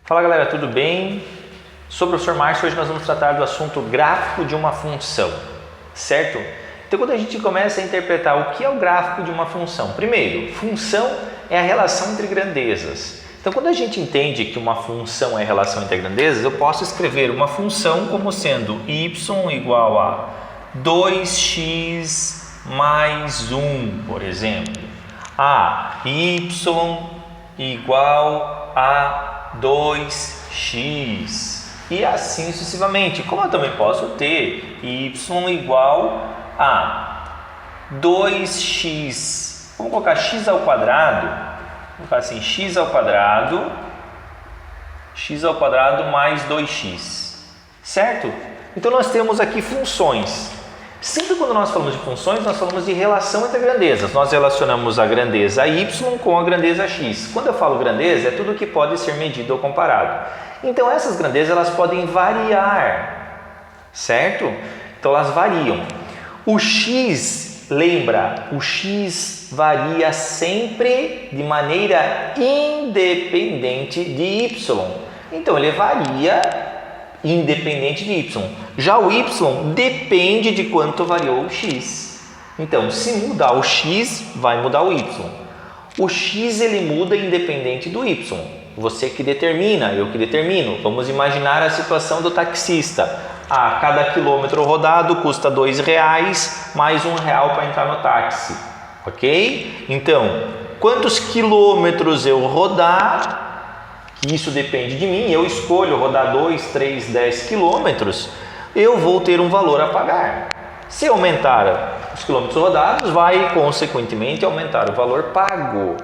Fala galera, tudo bem? Sou o professor Márcio. Hoje nós vamos tratar do assunto gráfico de uma função, certo? Então quando a gente começa a interpretar o que é o gráfico de uma função, primeiro, função é a relação entre grandezas. Então quando a gente entende que uma função é a relação entre grandezas, eu posso escrever uma função como sendo y igual a 2x mais 1, por exemplo. Y igual a 2x e assim sucessivamente. Como eu também posso ter y igual a 2x, vamos colocar x ao quadrado, vamos colocar assim, x ao quadrado mais 2x, certo? Então nós temos aqui funções. Sempre quando nós falamos de funções, nós falamos de relação entre grandezas. Nós relacionamos a grandeza y com a grandeza x. Quando eu falo grandeza, é tudo que pode ser medido ou comparado. Então essas grandezas elas podem variar, certo? Então elas variam. O x, lembra, o x varia sempre de maneira independente de y. Então ele varia independente de y. Já o y depende de quanto variou o x. Então, se mudar o x, vai mudar o y. O x ele muda independente do y. Você que determina, eu que determino. Vamos imaginar a situação do taxista. Cada quilômetro rodado custa R$2 mais R$1 para entrar no táxi. Ok? Então, quantos quilômetros eu rodar, isso depende de mim, eu escolho rodar 2, 3, 10 quilômetros, eu vou ter um valor a pagar. Se aumentar os quilômetros rodados, vai consequentemente aumentar o valor pago,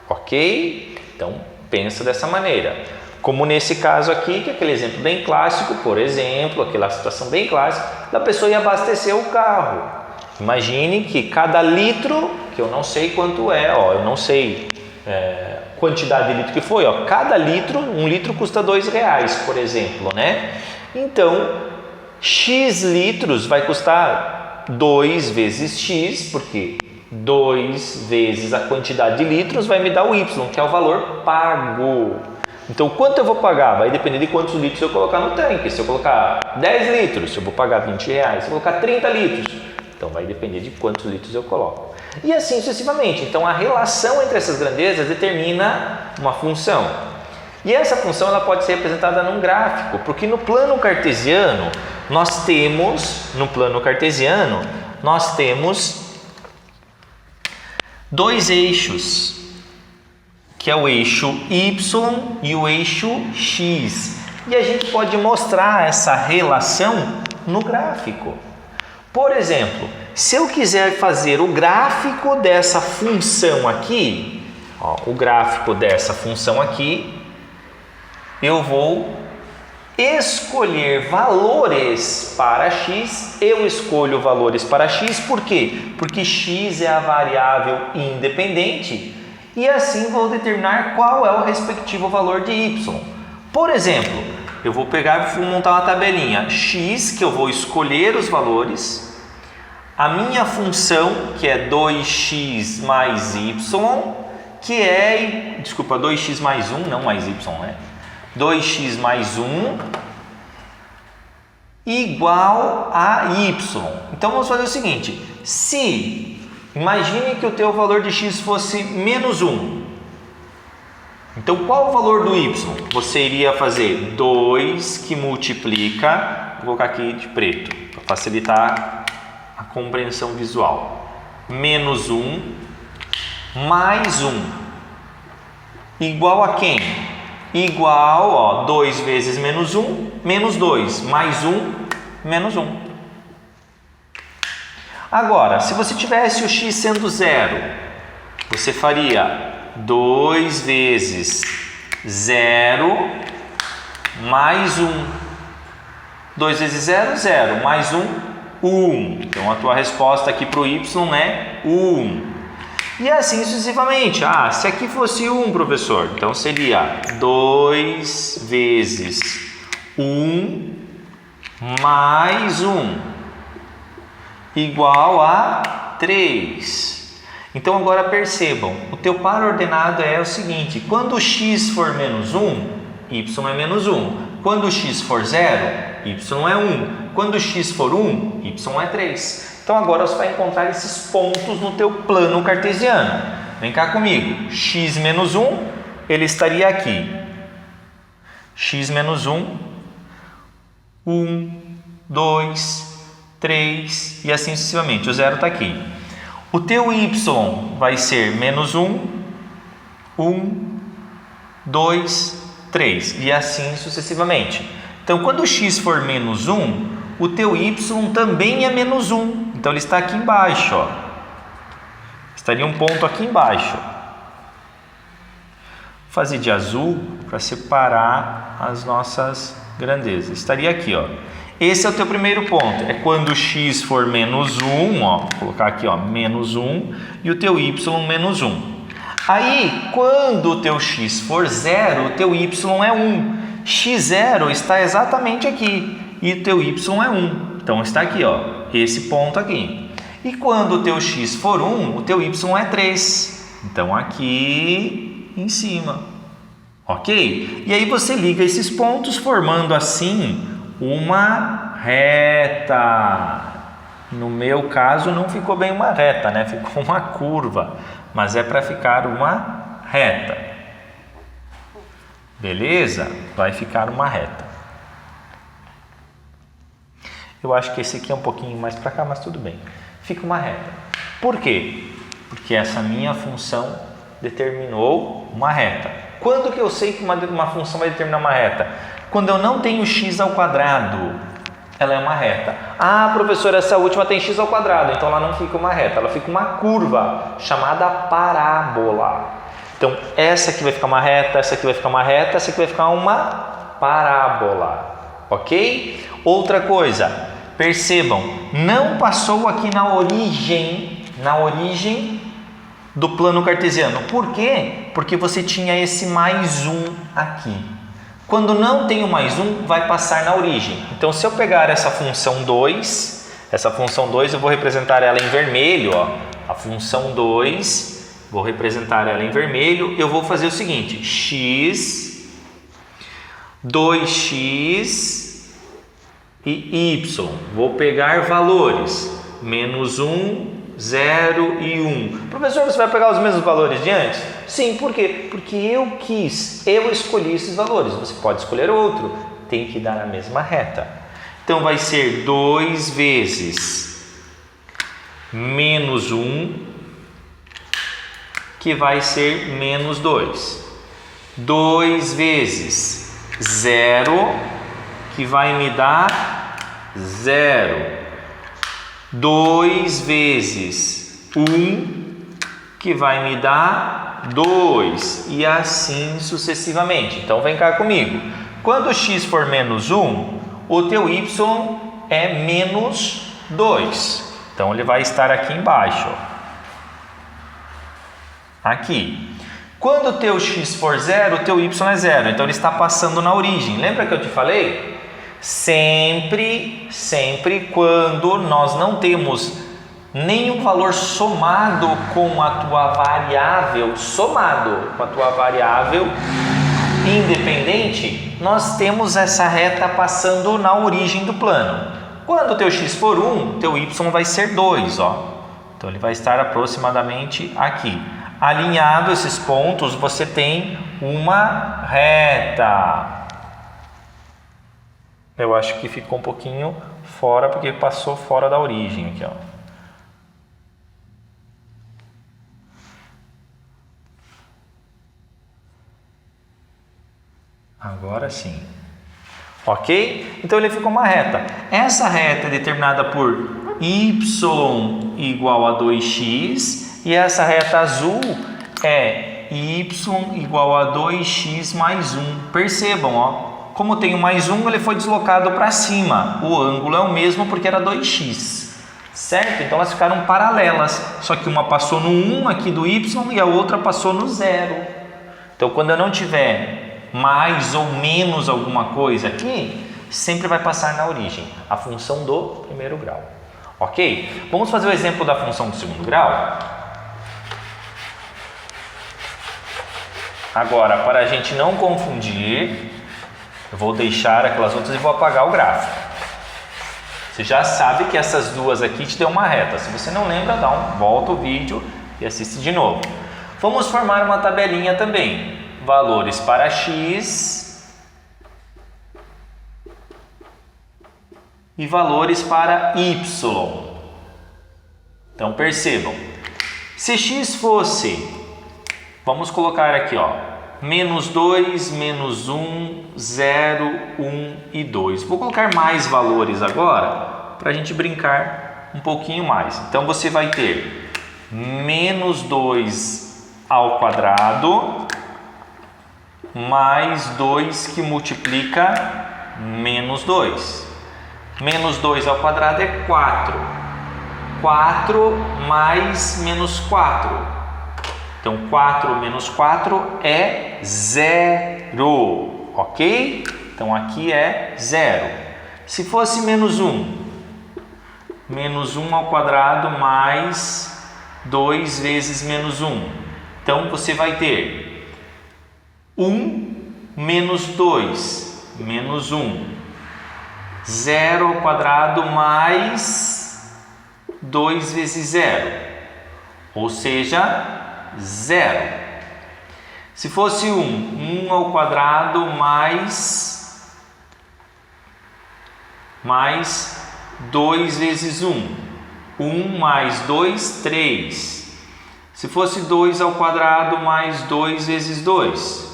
ok? Então, pensa dessa maneira. Como nesse caso aqui, que é aquele exemplo bem clássico, por exemplo, aquela situação bem clássica, da pessoa ir abastecer o carro. Imagine que cada litro, que eu não sei quanto é, eu não sei quantidade de litro que foi, cada litro, um litro custa R$2, por exemplo, né? Então, x litros vai custar 2 vezes x, porque 2 vezes a quantidade de litros vai me dar o y, que é o valor pago. Então, quanto eu vou pagar? Vai depender de quantos litros eu colocar no tanque. Se eu colocar 10 litros, eu vou pagar R$20. Se eu colocar 30 litros, então vai depender de quantos litros eu coloco. E assim sucessivamente. Então a relação entre essas grandezas determina uma função. E essa função ela pode ser representada num gráfico, porque no plano cartesiano nós temos dois eixos, que é o eixo y e o eixo x. E a gente pode mostrar essa relação no gráfico. Por exemplo, se eu quiser fazer o gráfico dessa função aqui, eu vou escolher valores para x. Eu escolho valores para x, por quê? Porque x é a variável independente e assim vou determinar qual é o respectivo valor de y. Por exemplo, eu vou pegar e vou montar uma tabelinha x, que eu vou escolher os valores, a minha função, que é 2x mais y, que é, 2x mais 1, não mais y, né? 2x mais 1 igual a y. Então vamos fazer o seguinte, imagine que o teu valor de x fosse menos 1. Então qual o valor do y? Você iria fazer 2 que multiplica, vou colocar aqui de preto, para facilitar a compreensão visual, menos 1 mais 1 igual a quem? Igual, 2 vezes menos 1, menos 2, mais 1, menos 1. Agora, se você tivesse o x sendo 0, você faria 2 vezes 0 mais 1. 2 vezes 0, 0, mais 1, 1. Então a tua resposta aqui para o y é 1. E assim sucessivamente. Se aqui fosse 1, professor, então seria 2 vezes 1 mais 1 igual a 3. Então agora percebam, o teu par ordenado é o seguinte: quando o x for menos 1, y é menos 1. Quando x for 0, y é 1. Quando x for 1, y é 3. Então agora você vai encontrar esses pontos no teu plano cartesiano. Vem cá comigo. X menos 1, ele estaria aqui. X menos 1, 1, 2, 3 e assim sucessivamente. O zero está aqui. O teu y vai ser menos 1, 1, 2, 3 e assim sucessivamente. Então, quando o x for menos 1, o teu y também é menos 1. Então, ele está aqui embaixo. Ó. Estaria um ponto aqui embaixo. Vou fazer de azul para separar as nossas grandezas. Estaria aqui, ó. Esse é o teu primeiro ponto. É quando o x for menos 1, ó. Vou colocar aqui, ó, menos 1 e o teu y menos 1. Aí, quando o teu x for 0, o teu y é 1. x0 está exatamente aqui e o teu y é 1. Então, está aqui, ó, esse ponto aqui. E quando o teu x for 1, o teu y é 3. Então, aqui em cima. Ok? E aí você liga esses pontos formando assim uma reta. No meu caso, não ficou bem uma reta, né? Ficou uma curva. Mas é para ficar uma reta. Beleza? Vai ficar uma reta. Eu acho que esse aqui é um pouquinho mais para cá, mas tudo bem. Fica uma reta. Por quê? Porque essa minha função determinou uma reta. Quando que eu sei que uma função vai determinar uma reta? Quando eu não tenho x ao quadrado, ela é uma reta. Ah, professor, essa última tem x ao quadrado, então ela não fica uma reta, ela fica uma curva chamada parábola. Então, essa aqui vai ficar uma reta, essa aqui vai ficar uma reta, essa aqui vai ficar uma parábola. Ok? Outra coisa, percebam, não passou aqui na origem do plano cartesiano. Por quê? Porque você tinha esse mais 1 aqui. Quando não tem o mais 1, vai passar na origem. Então, se eu pegar essa função 2, eu vou representar ela em vermelho, ó, a função 2, vou representar ela em vermelho, eu vou fazer o seguinte, x, 2x e y. Vou pegar valores, menos 1, 0 e 1. Professor, você vai pegar os mesmos valores de antes? Sim, por quê? Porque eu escolhi esses valores. Você pode escolher outro, tem que dar a mesma reta. Então, vai ser 2 vezes menos 1, que vai ser menos 2. 2 vezes 0, que vai me dar 0. 2 vezes 1, que vai me dar 2, e assim sucessivamente. Então, vem cá comigo. Quando x for menos 1, o teu y é menos 2. Então, ele vai estar aqui embaixo. Aqui. Quando o teu x for 0, o teu y é 0. Então, ele está passando na origem. Lembra que eu te falei? Sempre quando nós não temos nenhum valor somado com a tua variável, independente, nós temos essa reta passando na origem do plano. Quando o teu x for 1, teu y vai ser 2, ó. Então, ele vai estar aproximadamente aqui. Alinhado esses pontos, você tem uma reta. Eu acho que ficou um pouquinho fora, porque passou fora da origem aqui, ó. Agora sim. Ok? Então, ele ficou uma reta. Essa reta é determinada por y igual a 2x e essa reta azul é y igual a 2x mais 1. Percebam, ó. Como tem o mais 1, ele foi deslocado para cima. O ângulo é o mesmo porque era 2x. Certo? Então, elas ficaram paralelas. Só que uma passou no 1 aqui do y e a outra passou no 0. Então, quando eu não tiver mais ou menos alguma coisa aqui, sempre vai passar na origem. A função do primeiro grau. Ok? Vamos fazer o exemplo da função do segundo grau? Agora, para a gente não confundir, Eu vou deixar aquelas outras e vou apagar o gráfico. Você já sabe que essas duas aqui te deu uma reta. Se você não lembra, volta o vídeo e assiste de novo. Vamos formar uma tabelinha também. Valores para x e valores para y. Então percebam, se x fosse, vamos colocar aqui, ó, menos 2, menos 1, 0, 1 e 2. Vou colocar mais valores agora para a gente brincar um pouquinho mais. Então você vai ter menos 2 ao quadrado mais 2 que multiplica menos 2. Menos 2 ao quadrado é 4. 4 mais menos 4. Então, 4 menos 4 é 0, ok? Então, aqui é 0. Se fosse menos 1, menos 1 ao quadrado mais 2 vezes menos 1. Então, você vai ter 1 menos 2, menos 1. 0 ao quadrado mais 2 vezes 0, ou seja, 0. Se fosse 1 ao quadrado mais 2 vezes 1. 1 mais 2, 3. Se fosse 2 ao quadrado mais 2 vezes 2.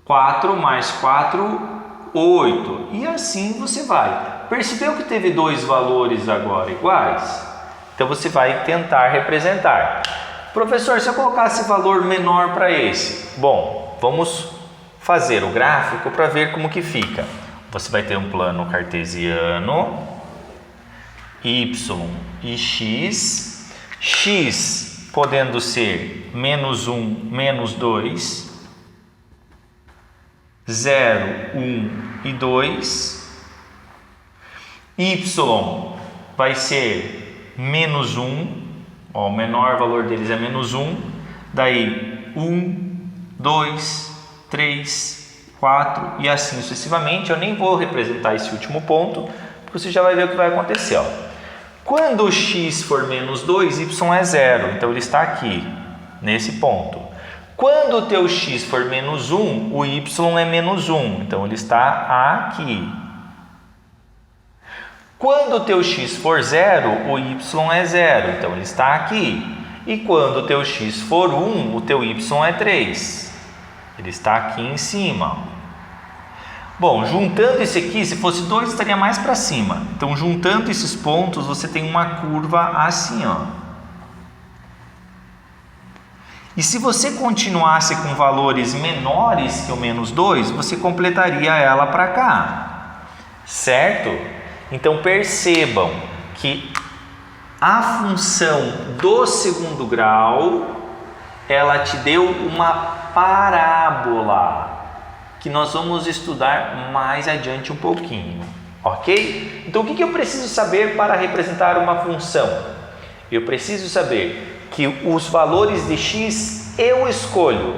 4 mais 4, 8. E assim você vai. Percebeu que teve dois valores agora iguais? Então você vai tentar representar. Professor, se eu colocasse valor menor para esse? Bom, vamos fazer o gráfico para ver como que fica. Você vai ter um plano cartesiano, y e x. X podendo ser menos 1, menos 2, 0, 1 e 2. Y vai ser menos 1, ó, o menor valor deles é menos 1, daí 1, 2, 3, 4 e assim sucessivamente. Eu nem vou representar esse último ponto, porque você já vai ver o que vai acontecer. Ó. Quando o x for menos 2, y é 0, então ele está aqui, nesse ponto. Quando o teu x for menos 1, o y é menos 1, então ele está aqui. Quando o teu x for 0, o y é 0, então ele está aqui. E quando o teu x for 1, o teu y é 3. Ele está aqui em cima. Bom, juntando esse aqui, se fosse 2, estaria mais para cima. Então, juntando esses pontos, você tem uma curva assim, ó. E se você continuasse com valores menores que o menos 2, você completaria ela para cá, certo? Então percebam que a função do segundo grau, ela te deu uma parábola, que nós vamos estudar mais adiante um pouquinho, ok? Então o que eu preciso saber para representar uma função? Eu preciso saber que os valores de x eu escolho,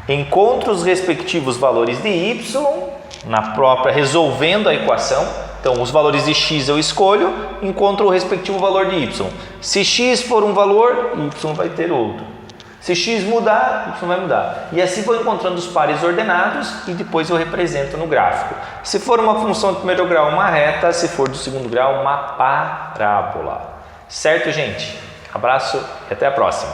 encontro os respectivos valores de y na própria, resolvendo a equação. Então, os valores de x eu escolho, encontro o respectivo valor de y. Se x for um valor, y vai ter outro. Se x mudar, y vai mudar. E assim vou encontrando os pares ordenados e depois eu represento no gráfico. Se for uma função do primeiro grau, uma reta. Se for do segundo grau, uma parábola. Certo, gente? Abraço e até a próxima.